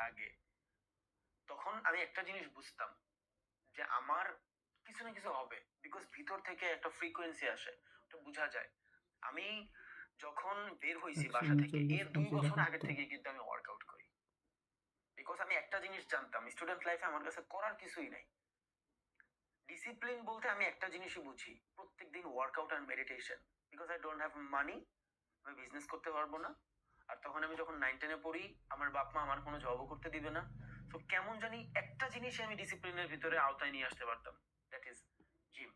আগে তখন আমি একটা জিনিস বুঝতাম যে আমার কিছু না কিছু হবে, বিকজ ভিতর থেকে একটা ফ্রিকোয়েন্সি আসে, ওটা বোঝা যায়। আমি যখন বের হইছি বাসা থেকে এর 2 বছর আগের থেকে কিন্তু আমি ওয়ার্কআউট করি, বিকজ আমি একটা জিনিস জানতাম স্টুডেন্ট লাইফে আমার কাছে করার কিছুই নাই। ডিসিপ্লিন বলতে আমি একটা জিনিসই বুঝি, প্রত্যেকদিন ওয়ার্কআউট আর meditation, because I don't have money, আমি বিজনেস করতে পারবো না। আর তখন আমি যখন 9-10-এ পড়ি, আমার বাপ মা আমার কোনো জবও করতে দিবে না। তো কেমন জানি একটা জিনিস আমি ডিসিপ্লিনের ভিতরে আওতায় নিয়ে আসতে পারতাম, দ্যাট ইজ জিম।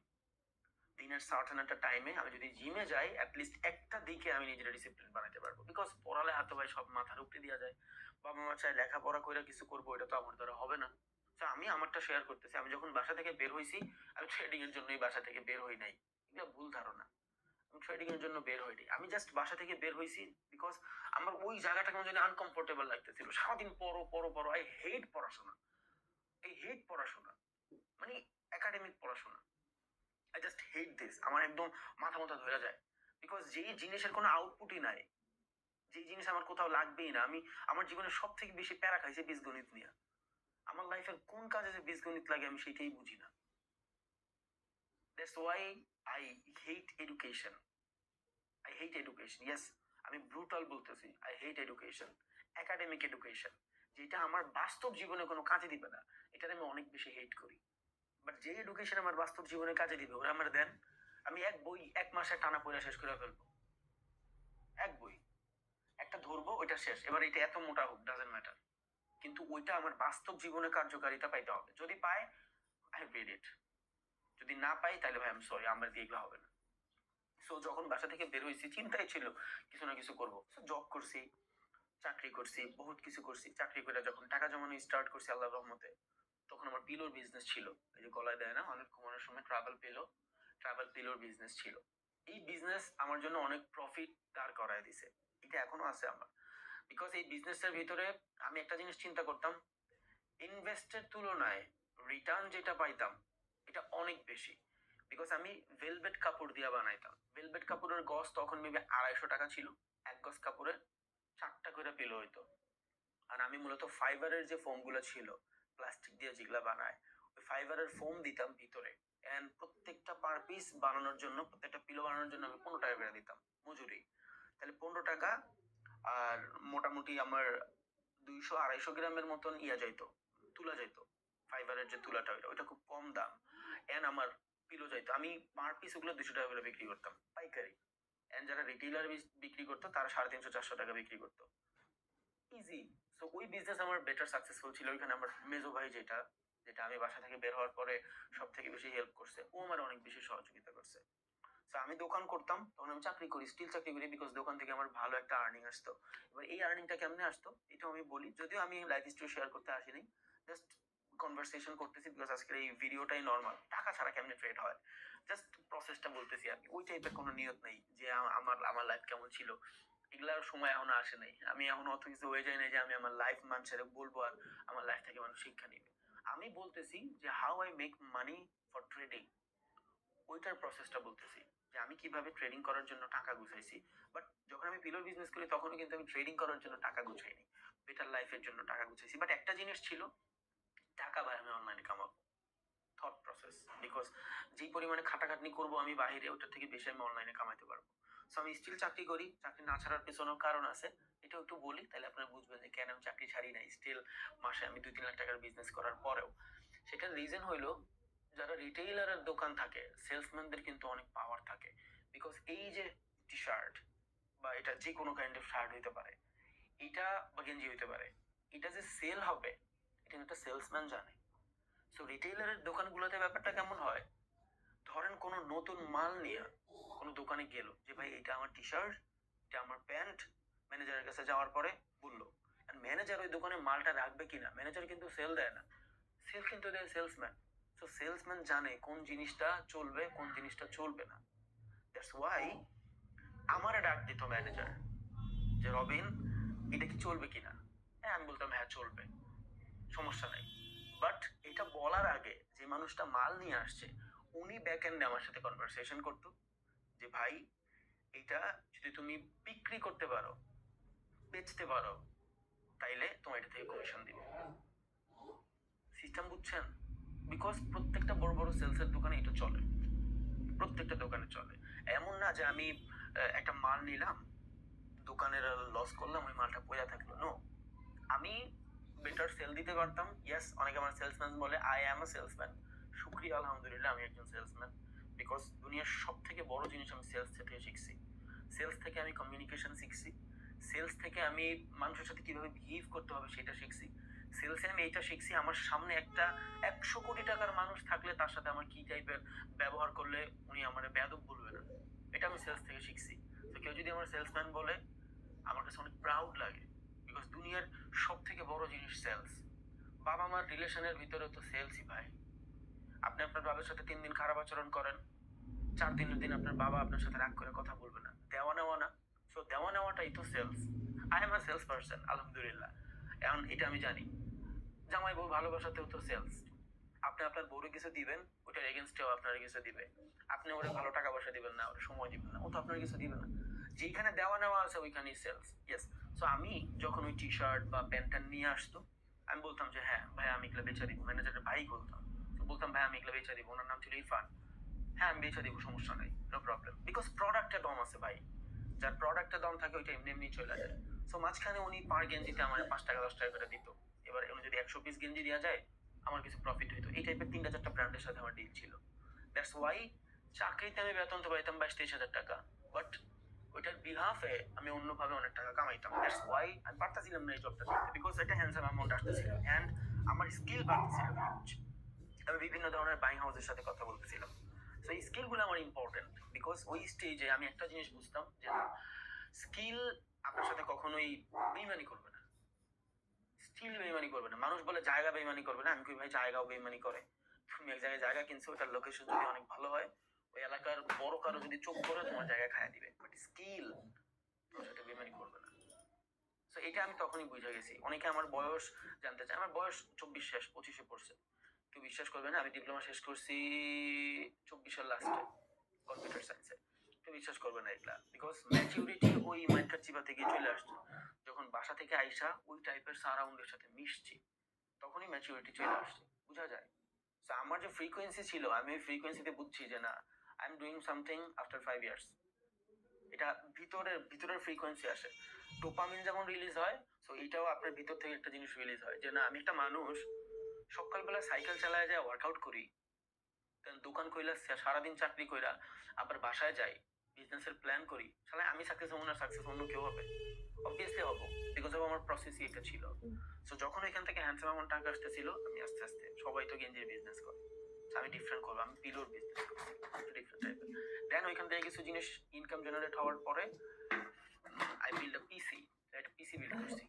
দিনের সার্টেন একটা টাইমে আমি যদি জিমে যাই, অ্যাটলিস্ট একটা দিকে আমি নিজের ডিসিপ্লিন বানাতে পারবো, বিকজ পড়ালে হাতে ভাই সব মাথার উপরে দেওয়া যায়। বাবা মা চাই লেখাপড়া করে কিছু করবো, এটা তো আমার দ্বারা হবে না। তো আমি আমারটা শেয়ার করতেছি, আমি যখন বাসা থেকে বের হইছি, আমি ট্রেডিং এর জন্যই বাসা থেকে বের হই নাই, এগুলো ভুল ধারণা। আমি ট্রেডিং এর জন্য বের হইনি, আমি জাস্ট বাসা থেকে বের হইছি বিকজ আমার ওই জায়গাটা কেমন জানি আনকমফোর্টেবল লাগতেছিল। সারাদিন পড়ো পড়ো পড়ো, আই হেট পড়াশোনা, এই হেট পড়াশোনা, মানে একাডেমিক পড়াশোনা, আই জাস্ট হেট দিস। আমার একদম মাথা মাথা ধরে যায়, বিকজ যেই জিনিসের কোনো আউটপুটই নাই, যেই জিনিস আমার কোথাও লাগবেই না। আমি আমার জীবনে সব থেকে বেশি প্যারা খাইছি বীজগণিত নিয়ে। আমার লাইফের কোন কাজে যে বীজগণিত লাগে আমি সেটাই বুঝি না। That's why I hate education. I hate education, yes, আমি ব্রুটাল বলতেছি, I hate education, academic education, যেটা আমার বাস্তব জীবনে কোনো কাজে দিবে না, এটার আমি অনেক বেশি হেট করি। বাট যে এডুকেশন আমার বাস্তব জীবনে কাজে দিবে ওরা আমার দেন, আমি এক বই 1 মাসে টানা পড়া শেষ করে ফেলবো। এক বই একটা ধরবো, ওইটা শেষ, এবার এটা এত মোটা হোক ডাজেন্ট ম্যাটার, কিন্তু ওইটা আমার বাস্তব জীবনে কার্যকারিতা পাইতে হবে। যদি পাই, আই রিড ইট। যদি না পাই তাহলে ভাই আমি সরি, আমার দিয়ে এগুলো হবে না। সো যখন বাসা থেকে বের হয়েছি চিন্তাই ছিল কিছু না কিছু করবো। জব করছি, চাকরি করছি, বহুত কিছু করছি। চাকরি করে যখন টাকা জমানো স্টার্ট করছি আল্লাহর রহমতে, তখন আমার পিলোর বিজনেস ছিল, এই যে গলায় দেয় না অনেক ঘুমানোর সময়, ট্রাভেল পিলোর বিজনেস ছিল। এই বিজনেস আমার জন্য অনেক প্রফিট দাঁড় করায় দিছে, এটা এখনো আছে আমার। বিকজ এই বিজনেসের ভিতরে আমি একটা জিনিস চিন্তা করতাম, ইনভেস্টের তুলনায় রিটার্ন যেটা পাইতাম এটা অনেক বেশি। বিকজ আমি ভেলভেট কাপড় দিয়ে বানাইতাম, ভেলভেট কাপড়ের গজ তখন মেবি 250 টাকা ছিল, এক গজ কাপড়ে 4টা করে পিলো হইতো। আর আমি মূলত ফাইবারের যে ফোম গুলো ছিল, প্লাস্টিক দিয়ে যেগুলা বানায়, ওই ফাইবারের ফোম দিতাম ভিতরে। এন্ড প্রত্যেকটা পার পিস বানানোর জন্য, প্রত্যেকটা পিলো বানানোর জন্য আমি 15 টাকা করে দিতাম মজুরি। তাহলে 15 টাকা, আর মোটামুটি আমার 200-250 গ্রামের মতন ইয়া যাইতো, তুলা যাইতো। ফাইবারের যে তুলাটা, ওইটা খুব কম দাম। এন্ড আমার পিলো যাইতো, আমি পার পিস ওগুলো 200 টাকা করে বিক্রি করতাম পাইকারি। এন্ড যারা রিটেইলার বিক্রি করতো তারা 350-400 টাকা বিক্রি করতো, ইজি। সো ওই বিজনেস আমার বেটার সাকসেসফুল ছিল। ওইখানে আমার মেজো ভাই, যেটা যেটা আমি বাসা থেকে বের হওয়ার পরে সব থেকে বেশি হেল্প করছে, ও আমার অনেক বেশি সহযোগিতা করছে। তো আমি দোকান করতাম, তখন আমি চাকরি করি, স্টিল চাকরি করি, বিকজ দোকান থেকে আমার ভালো একটা আর্নিং আসতো। এবার এই আর্নিংটা কেমনে আসতো এটাও আমি বলি, যদিও আমি লাইফ স্টোরি শেয়ার করতে আসিনি, জাস্ট কনভারসেশন করতেছি, বিকজ আজকের এই ভিডিওটাই নর্মাল টাকা ছাড়া কেমনে ট্রেড হয়, জাস্ট প্রসেসটা বলতেছি। আমি ওই টাইপের কোনো নিয়ত নেই যে আমার আমার লাইফ কেমন ছিল, এগুলার সময় এখনো আসে নাই। আমি এখন অত কিছু হয়ে যায় না যে আমি আমার লাইফ মানুষের বলবো আর আমার লাইফ থেকে মানুষ শিক্ষা নিবে। আমি বলতেছি যে how I make money for trading, ওইটার প্রসেসটা বলতেছি, যে আমি কিভাবে ট্রেডিং করার জন্য টাকা গুছাইছি। বাট যখন আমি পিলোর বিজনেস করি তখনও কিন্তু আমি ট্রেডিং করার জন্য টাকা গুছাইনি, বেটার লাইফের জন্য টাকা গুছাইছি। বাট একটা জিনিস ছিল, টাকা ভাই আমি অনলাইনে কামাবো, থট প্রসেস। বিকজ যেই পরিমাণে খাটাখাটনি করবো আমি বাইরে, ওটার থেকে বেশি আমি অনলাইনে কামাইতে পারবো। সো আমি স্টিল চাকরি করি, চাকরি না ছাড়ার পেছনেও কারণ আছে, এটা একটু বলি তাহলে আপনারা বুঝবেন যে কেন আমি চাকরি ছাড়ি নাই স্টিল। মাসে আমি 2-3 লাখ টাকার বিজনেস করার পরেও, সেটার রিজন হইলো, যারা রিটেইলারের দোকান থাকে সেলসম্যানদের কিন্তু অনেক পাওয়ার থাকে। বিকজ এই যে টি শার্ট, বা এটা যে কোনো কাইন্ড অফ শার্ট হইতে পারে, এটা বা গেঞ্জি হইতে পারে, এটা যে সেল হবে এটা কিন্তু একটা সেলসম্যান জানে। সো রিটেইলারের দোকানগুলোতে ব্যাপারটা কেমন হয়, ধরেন কোনো নতুন মাল নিয়ে কোনো দোকানে গেল যে ভাই এটা আমার টি শার্ট, এটা আমার প্যান্ট, ম্যানেজারের কাছে যাওয়ার পরে বললো, ম্যানেজার ওই দোকানে মালটা রাখবে কিনা, ম্যানেজার কিন্তু সেল দেয় না, সেল কিন্তু দেয় সেলসম্যান। সো সেলসম্যান জানে কোন জিনিসটা চলবে কোন জিনিসটা চলবে না। দ্যাটস ওয়াই আমারে ডাক দিত ম্যানেজার, যে রবিন এটা কি চলবে কিনা। হ্যাঁ আমি বলতাম হ্যাঁ চলবে, সমস্যা নাই। বাট এটা বলার আগে যে মানুষটা মাল নিয়ে আসছে, উনি ব্যাক এন্ডে আমার সাথে কনভারসেশন করতো, যে ভাই এটা যদি তুমি বিক্রি করতে পারো, বেচতে পারো, তাইলে তোমার এটা থেকে কমিশন দিবে। সিস্টেম বুঝছেন? বিকজ প্রত্যেকটা বড় বড় সেলসের দোকানে এটা চলে, প্রত্যেকটা দোকানে চলে। এমন না যে আমি একটা মাল নিলাম, দোকানের লস করলাম, ওই মালটা পয়সা থাকলো। নো, আমি বেটার সেল দিতে পারতাম। ইয়েস, অনেকে আমার সেলসম্যান বলে, আই অ্যাম আ সেলসম্যান। শুক্রিয়া, আলহামদুলিল্লাহ, আমি একজন সেলসম্যান। বিকজ দুনিয়ার সব থেকে বড় জিনিস আমি সেলস থেকে শিখছি। সেলস থেকে আমি কমিউনিকেশন শিখছি। সেলস থেকে আমি মানুষের সাথে কিভাবে বিহেভ করতে হবে সেটা শিখছি। সেলসে আমি এইটা শিখছি, আমার সামনে একটা 100 কোটি টাকার মানুষ থাকলে তার সাথে আমার কি টাইপের ব্যবহার করলে উনি আমার বেয়াদব বলবে না। এটা আমি সেলস থেকে শিখছি। তো কেউ যদি আমার সেলসম্যান বলে, আমার কাছে অনেক প্রাউড লাগে। বিকজ দুনিয়ার সব থেকে বড় জিনিস সেলস। বাবা মার রিলেশনের ভিতরে তো সেলসই ভাই। আপনি আপনার বাবার সাথে 3 দিন খারাপ আচরণ করেন, 4 দিনের দিন আপনার বাবা আপনার সাথে রাগ করে কথা বলবে না, দেওয়া নেওয়া না। সো দেওয়া নেওয়াটাই তো sales. I am a sales person, আলহামদুলিল্লাহ। এখন এটা আমি জানি, জামাই বউ ভালোবাসাতেও তো সেলস। আপনি আপনার বউরে কিছু দিবেন, ওটার এগেনস্টেও আপনার কিছু দিবে। আপনি ওরে ভালো টাকা পয়সা দিবেন না, ওরে সময় দিবেন না, ও তো আপনার কিছু দিবে না। যেখানে দেওয়া নেওয়া আছে ওইখানেই সেলস। ইয়েস। সো আমি যখন ওই টি শার্ট বা প্যান্টটা নিয়ে আসতো, আমি বলতাম যে হ্যাঁ ভাই আমি এগুলো বেচা দিব। ম্যানেজারের ভাই বলতাম, তো বলতাম ভাই আমি এগুলো বেচা দিব। ওনার নাম ছিল ইরফান। হ্যাঁ আমি বেচা দিব, সমস্যা নাই, নো প্রবলেম। বিকজ প্রোডাক্টের দাম আছে ভাই, যার প্রোডাক্টের দাম থাকে ওইটা এমনি এমনি চলে যায়। সো মাঝখানে উনি পার গেঞ্জিতে আমার 5 টাকা 10 টাকা করে দিত। এবার উনি যদি 100 পিস গেঞ্জি দেওয়া যায়, আমার কিছু প্রফিট হইতো। এই টাইপের 3টা 4টা ব্র্যান্ডের সাথে আমার ডিল ছিল। দ্যাটস ওয়াই চাকরিতে আমি বেতন তো পাইতাম 22-23 হাজার টাকা, বাট ওইটার বিহাফে আমি অন্যভাবে অনেক টাকা কামাইতাম। দ্যাটস ওয়াই আমি পারতাছিলাম না এই জবটা করতে, বিকজ এটা হ্যান্ডসাম অ্যামাউন্ট আসতেছিল অ্যান্ড আমার স্কিল বাড়তেছিল হিউজ। আমি বিভিন্ন ধরনের বাইং হাউসের সাথে কথা বলতেছিলাম। সো এই স্কিলগুলো আমার ইম্পর্টেন্ট। বিকজ ওই স্টেজে আমি একটা জিনিস বুঝতাম যে স্কিল আপনার সাথে কখনোই বেইমানি করবে না, স্কিল বেইমানি করবে না। মানুষ বলে জায়গা বেইমানি করবে না, আমি কই ভাই জায়গাও বেইমানি করে। তুমি এক জায়গায় জায়গা কিনছো, ওটার লোকেশন যদি অনেক ভালো হয়, ওই এলাকার বড় কারো যদি চোখ করে তোমার জায়গা খাইয়া দিবে, বাট স্কিল তোমার সাথে বেইমানি করবে না। সো এটা আমি তখনই বুঝে গেছি। অনেকে আমার বয়স জানতে চায়, আমার বয়স 24 শেষ, 25-এ পড়ছে। কেউ বিশ্বাস করবে না, আমি ডিপ্লোমা শেষ করছি 24-এর লাস্টে, কম্পিউটার সায়েন্সে। কেউ বিশ্বাস করবে না এগুলা, বিকজ ম্যাচিউরিটি ওই মাইন্ডকার চিপা থেকে চলে আসছে। যখন বাসা থেকে আইসা ওই টাইপের সারাউন্ডের সাথে মিশছি, তখনই ম্যাচিউরিটি চলে আসছে, বোঝা যায়। সো আমার যে ফ্রিকোয়েন্সি ছিল, আমি ওই ফ্রিকোয়েন্সিতে বুঝছি যে না, I am doing something after 5 years. এটা ভিতরের ফ্রিকোয়েন্সি আসে। ডোপামিন যেমন রিলিজ হয়, সো এটাও আপনার ভিতর থেকে একটা জিনিস রিলিজ হয় যে না, আমি একটা মানুষ সকালবেলা সাইকেল চালায় যায় ওয়ার্কআউট করি, দেন দোকান কইলা সারাদিন চাকরি কইরা আবার বাসায় যাই, বিজনেসের প্ল্যান করি। শালা আমি সাকসেস হবো না, সাকসেস অন্য কেউ হবে? অবভিয়াসলি হবো, বিকজ অফ আমার প্রসেসই এটা ছিল। সো যখন এখান থেকে হ্যান্ডসাম অ্যামাউন্ট টাকা আসতেছিল, আমি আস্তে আস্তে, সবাই তো গেঞ্জির বিজনেস করে, আমি ডিফারেন্ট করবো, আমি পিলোর বিজনেস করছি, ডিফারেন্ট টাইপের। দেন ওইখান থেকে কিছু জিনিস ইনকাম জেনারেট হওয়ার পরে আই বিল্ড আ পিসি, একটা পিসি বিল্ড করছি।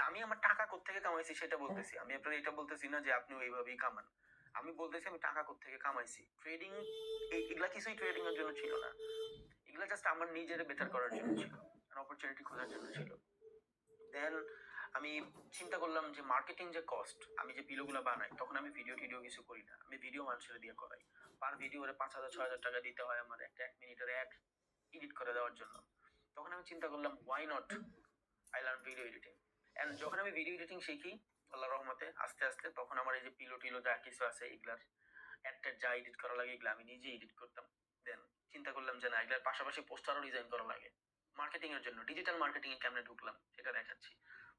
আমি আমার টাকা কোত্থেকে কামাইছি সেটা বলতেছি, আমি আপনার এটা বলতেছি না যে আপনি ওইভাবেই কামান। আমি বলতেছি আমি টাকা কোত্থেকে কামাইছি। ট্রেডিং, এগুলা কিছুই ট্রেডিং এর জন্য ছিল না, এগুলা জাস্ট আমার নিজের বেটার করার জন্য ছিল, অপরচুনিটি খোঁজার জন্য ছিল। দেন আমি চিন্তা করলাম যে মার্কেটিং যে কস্ট, আমি যে পিলোগুলো বানাই, তখন আমি ভিডিও টিডিও কিছু করি না, আমি ভিডিও মানুষের দিয়ে করাই। পার ভিডিও 5,000-6,000 টাকা দিতে হয় আমার একটা 1 মিনিটের অ্যাড এডিট করে দেওয়ার জন্য। তখন আমি চিন্তা করলাম why not I learn video editing. And যখন আমি ভিডিও এডিটিং শিখি আল্লাহর রহমতে আস্তে আস্তে, তখন আমার এই যে পিলো টিলো যা কিছু আছে, এগুলার অ্যাডটা যা এডিট করা লাগে এগুলো আমি নিজে এডিট করতাম। দেন চিন্তা করলাম যে না, এগুলার পাশাপাশি পোস্টারও ডিজাইন করা লাগে মার্কেটিং এর জন্য। ডিজিটাল মার্কেটিং এ কেমনে ঢুকলাম সেটা দেখাচ্ছি,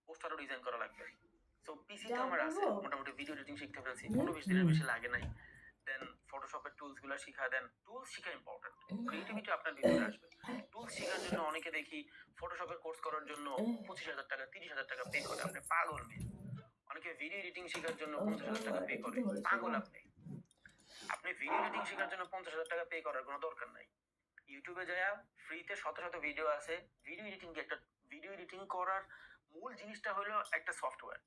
পোস্টারও ডিজাইন করা লাগবে। সো পিসি তো আমার আছে, মোটামুটি ভিডিও এডিটিং শিখতে পেরেছি, 15-20 দিনের বেশি লাগে নাই। দেন ফটোশপের টুলস গুলো শিখা, দেন টুলস শিখা ইম্পর্টেন্ট, ক্রিয়েটিভিটি আপনার ভিতরে আসবে। টুলস শেখার জন্য অনেকে দেখি ফটোশপের কোর্স করার জন্য 25,000 টাকা 30,000 টাকা পে করে, আপনি পাগল মেয়ে। অনেকে ভিডিও এডিটিং শেখার জন্য 50,000 টাকা পে করে, পাগল আপনি। আপনি ভিডিও এডিটিং শেখার জন্য 50,000 টাকা পে করার কোনো দরকার নাই। ইউটিউবে যায় ফ্রিতে শত শত ভিডিও আছে। ভিডিও এডিটিং করার মূল জিনিসটা হলো একটা সফটওয়্যার।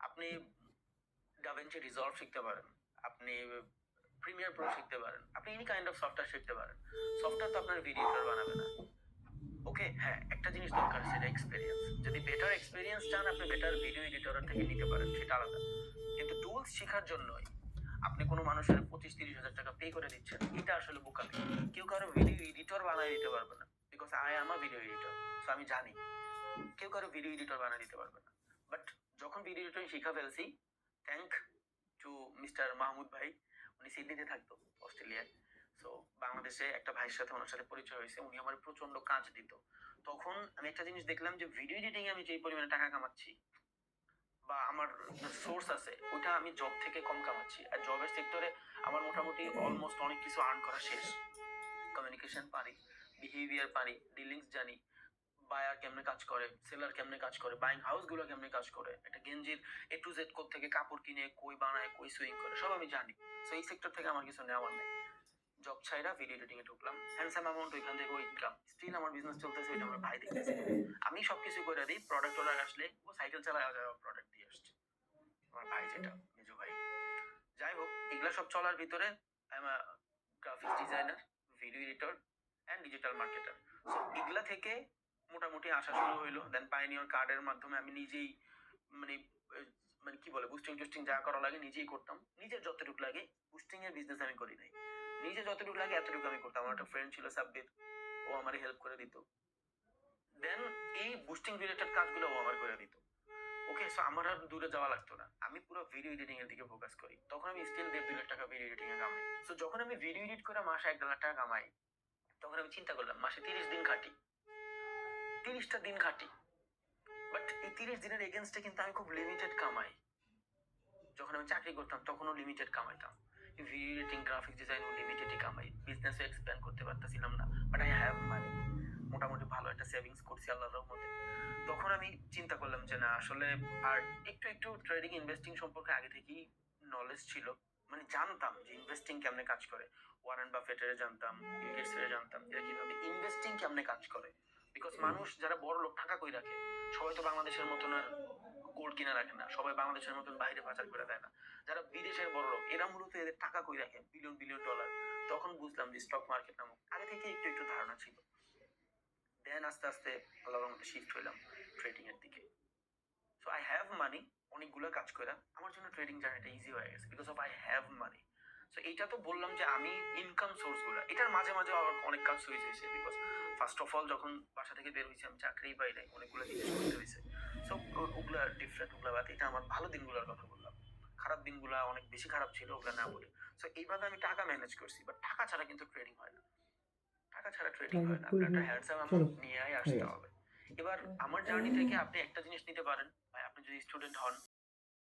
আপনি ডাভিঞ্চি রিজলভ শিখতে পারেন, আপনি প্রিমিয়ার প্রো শিখতে পারেন, আপনি এনি কাইন্ড অফ সফটওয়্যার শিখতে পারেন। সফটওয়্যার তো আপনার ভিডিও এডিটর বানাবে না। ওকে, হ্যাঁ একটা জিনিস দরকার, সেটা এক্সপেরিয়েন্স। যদি বেটার এক্সপেরিয়েন্স চান, আপনি বেটার ভিডিও এডিটরের থেকে নিতে পারেন, সেটা আলাদা। কিন্তু টুলস শেখার জন্যই আপনি কোনো মানুষের 25-30 হাজার টাকা পে করে দিচ্ছেন, এটা আসলে বোকামি। কেউ কারো ভিডিও এডিটর বানাই দিতে পারবে না, because I am a video editor. So আমি জানি কেউ কারো ভিডিও এডিটর বানিয়ে দিতে পারবে না। বাট যখন ভিডিও এডিটর শিখা ফেলছি, থ্যাংক টু মিস্টার মাহমুদ ভাই, উনি সিডনিতে থাকতো, অস্ট্রেলিয়ায়। সো বাংলাদেশে একটা ভাইয়ের সাথে ওনার সাথে পরিচয় হয়েছে, উনি আমার প্রচন্ড কাজ দিত। তখন আমি একটা জিনিস দেখলাম যে ভিডিও এডিটিং এ আমি যে পরিমাণে টাকা কামাচ্ছি বা আমার সোর্স আছে, ওটা আমি জব থেকে কম কামাচ্ছি। আর জবের সেক্টরে আমার মোটামুটি অলমোস্ট অনেক কিছু আর্ন করা শেষ। কমিউনিকেশন পারি, বিহেভিয়ার পারি, ডিলিংস জানি, বায়ার কেমনে কাজ করে, সেলার কেমনে কাজ করে, বাইং হাউস গুলো কেমনে কাজ করে, একটা গেঞ্জির এ টু জেড কোথ থেকে কাপড় কিনে কই বানায় কই সুইং করে সব আমি জানি। সো এই সেক্টর থেকে আমার কিছু নেওয়ার নেই। জব ছাইরা ভিডিও এডিটিং এ ঢুকলাম, হ্যান্ডসাম অ্যামাউন্ট ওইখান থেকে ইনকাম, স্টিল আমার বিজনেস চলতেছে, ওইটা আমার ভাই দেখতেছে। আমি সবকিছু করে দিই, প্রোডাক্ট অর্ডার আসলে ও সাইকেল চালায় প্রোডাক্ট দিয়ে আসছে, আমার ভাই যেটা মেজো ভাই। যাই হোক, এগুলা সব চলার ভিতরে I am graphics designer, video editor and digital marketer. So এগুলা থেকে মোটামুটি আসা শুরু হইলো। দেন পাইনিয়র কার্ডের মাধ্যমে আমি নিজেই মানে মানে কি বলে বুস্টিং টুস্টিং যা করা লাগে নিজেই করতাম। নিজের যতটুকু লাগে, বুস্টিং এর বিজনেস আমি করি নাই, নিজে যতটুকু লাগে এতটুকু আমি করতাম। আমার একটা ফ্রেন্ড ছিল সাব্বির, ও আমার হেল্প করে দিত। দেন এই বুস্টিং রিলেটেড কাজগুলো ও আমার করে দিত। ওকে, সো আমার আর দূরে যাওয়া লাগতো না, আমি পুরো ভিডিও এডিটিং এর দিকে ফোকাস করি। তখন আমি স্টিল 1.5-2 লাখ টাকা ভিডিও এডিটিং এ কামাই। সো যখন আমি ভিডিও এডিট করে মাসে 1-1.5 লাখ টাকা কামাই, তখন আমি চিন্তা করলাম মাসে 30 দিন খাটি, 30টা দিন খাটি, বাট এই 30 দিনের এগেনস্টে কিন্তু আমি খুব লিমিটেড কামাই। যখন আমি চাকরি করতাম তখনও লিমিটেড কামাইতাম, ভিডিও এডিটিং গ্রাফিক ডিজাইনও লিমিটেডই কামাই, বিজনেসও এক্সপ্যান্ড করতে পারতেছিলাম না, বাট আই হ্যাভ মানি, মোটামুটি ভালো একটা সেভিংস করছি আল্লাহর রহমতে। তখন আমি চিন্তা করলাম যে না আসলে, আর একটু একটু ট্রেডিং ইনভেস্টিং সম্পর্কে আগে থেকেই নলেজ ছিল, মানে জানতাম যে ইনভেস্টিং কেমনে কাজ করে। ওয়ারেন বাফেটের জানতাম, বিল গেটসের জানতাম এরা কিভাবে ইনভেস্টিং কেমনে কাজ করে। বিকজ মানুষ যারা বড় লোক টাকা কই রাখে, সবাই তো বাংলাদেশের মতন আর গোল্ড কিনা রাখে না, সবাই বাংলাদেশের মতন বাইরে পাচার করে দেয় না। যারা বিদেশের বড় লোক এরা মূলত এদের টাকা কই রাখে বিলিয়ন বিলিয়ন ডলার। তখন বুঝলাম যে স্টক মার্কেট নামক, আগে থেকে একটু একটু ধারণা ছিল। দেন আস্তে আস্তে আল্লাহর মধ্যে শিফট হইলাম ট্রেডিং এর দিকে। সো আই হ্যাভ মানি, অনেকগুলো কাজ করে আমার জন্য ট্রেডিং জার্নিটা ইজি হয়ে গেছে because of I have money. So এইটা তো বললাম যে আমি ইনকাম সোর্স গুলো, এটার মাঝে মাঝে আবার অনেক কাজ সুইচ হয়েছে বিকজ ফার্স্ট অফ অল যখন বাসা থেকে বের হয়েছি আমি চাকরি পাই নাই, অনেকগুলো জিনিস করতে হয়েছে। সো ওগুলা ডিফারেন্ট, ওগুলা বাদ, এটা আমার ভালো দিনগুলোর কথা বললাম। খারাপ দিনগুলা অনেক বেশি খারাপ ছিল, ওগুলা না বলে। সো এইভাবে আমি টাকা ম্যানেজ করছি, বাট টাকা ছাড়া কিন্তু ট্রেডিং হয় না, টাকা ছাড়া ট্রেডিং হয় না, আপনার একটা হ্যান্ডসাম অ্যামাউন্ট নিয়ে আসতে হবে। এবার আমার জার্নি থেকে আপনি একটা জিনিস নিতে পারেন, ভাই আপনি যদি স্টুডেন্ট হন